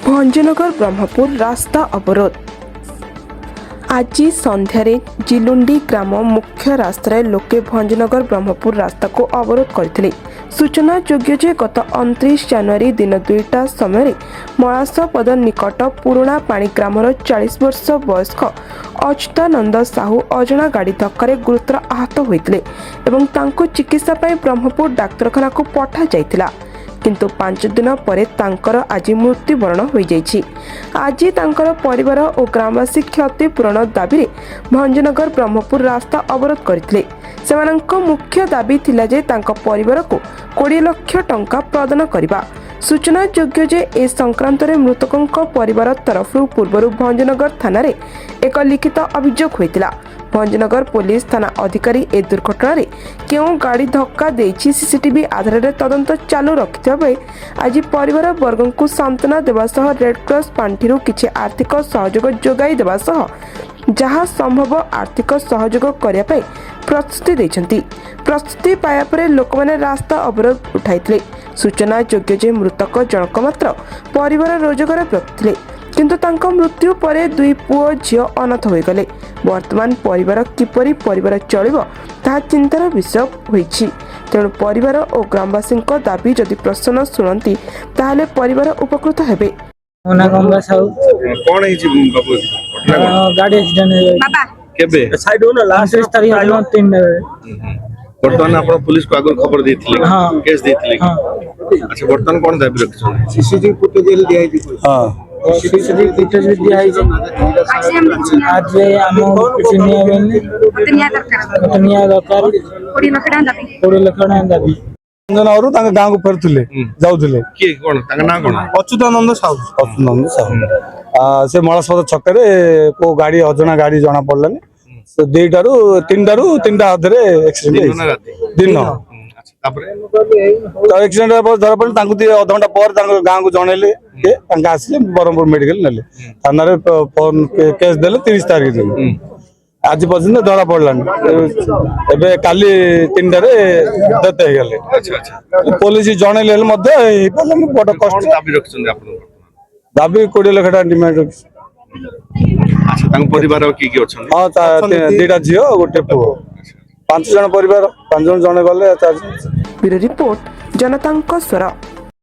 भंजनगर ब्रह्मपुर रास्ता अवरोध। आज संध्यारे जिलुंडी ग्राम मुख्य रास्तार लोके भंजनगर ब्रह्मपुर रास्ता को अवरोध करथिले। सूचना योग्य जे गत 29 जनवरी दिन 2टा समय मलासपद निकट पुराणा पाणी ग्रामर 40 वर्ष वयस्क अच्युतानंद साहू अजणा गाड़ी धक्का गुरुतर आहत होते चिकित्सा ब्रह्मपुर डाक्तरखाना को पठा जाइतिला। किंतु 5 दिन पर तांकर आज मृत्युवरण हो जाइछि। आज तांकर परिवार और ग्रामवासी क्षतिपूरण दाबी रे भंजनगर ब्रह्मपुर रास्ता अवरोध करथिले। सेमानंक मुख्य दाबी थिला जे तांक परिवार को 20 लाख टंका प्रदान करिबा। सूचना योग्य जे ए संक्रांत रे मृतकंक परिवार तरफ पूर्व भंजनगर थाना रे एक लिखित अभियोग होइतिला। भंजनगर पुलिस थाना अधिकारी ए दुर्घटना रे क्यों गाड़ी धक्का देछि सीसीटीवी आधार रे तदंत चालू रखिथिबा बेले आज परिवार वर्ग को सांत्वना देवा सह रेड क्रॉस पांठिरु किछि आर्थिक सहयोग जोगाई देवा सह जहाँ संभव आर्थिक सहयोग करिया पय प्रस्तुति दैछंती। प्रस्तुति पाया परे लोक माने रास्ता अवरोध उठाइथिले। सूचना योग्य जे मृतक जनक मात्र परिवार रोजगार व्यक्ति किंतु तांका मृत्यु परे 2 पुओ झियो अनाथ होई गले। वर्तमान परिवार किपरि परिवार चलिबो ताहा चिंतार विषय होईछि। तेणु परिवार और ग्रामवासी दाबी जदि प्रश्न शुणती ताहले परिवार उपकृत हेबे। मोना गंगा साहू कौन है जी बाबू गाड़ी एक्सीडेंट है बाबा केबे साइड हो ना लास्ट तारीख हलो 3 वर्तमान आपण पुलिस को आगर खबर देथिले हां केस देथिले अच्छा वर्तमान कोन दाबी रखछन सीसीटीवी फुटेज दिया है हां सीसीटीवी फुटेज दिया है आज हम किसी ने पतनिया दरकार 20 लाख दाबी और गाँव को फेरुले जाऊले किए कोन तांका नाम कोन अच्युतानंद साहू से मलासपद छकरे को गाड़ी अजना गाड़ी जना पड़लानी से 2टारू 3टा अधरे एक्सीडेंट दिन तो एक्सीडेंट धरा पड़े अध घंटा पर गाँव को जनइले आसिले ब्रह्मपुर मेडिकल नेले थाना फोन केस देले 30 तारीख दिन आज पर्यटन धरा पड़लानी एबे काली 3टारे डेथ हो गले। अच्छा अच्छा पुलिस जनइले बड़ कष्ट दाबी रखछन आपण दाबी 20 लाख टका डिमांड रखछ। अच्छा तांक परिवार की अछन हां 2टा झियो गोटे पुओ 5 जन परिवार 5 जन जने गले 4 जन। ब्यूरो रिपोर्ट जनतांक स्वर।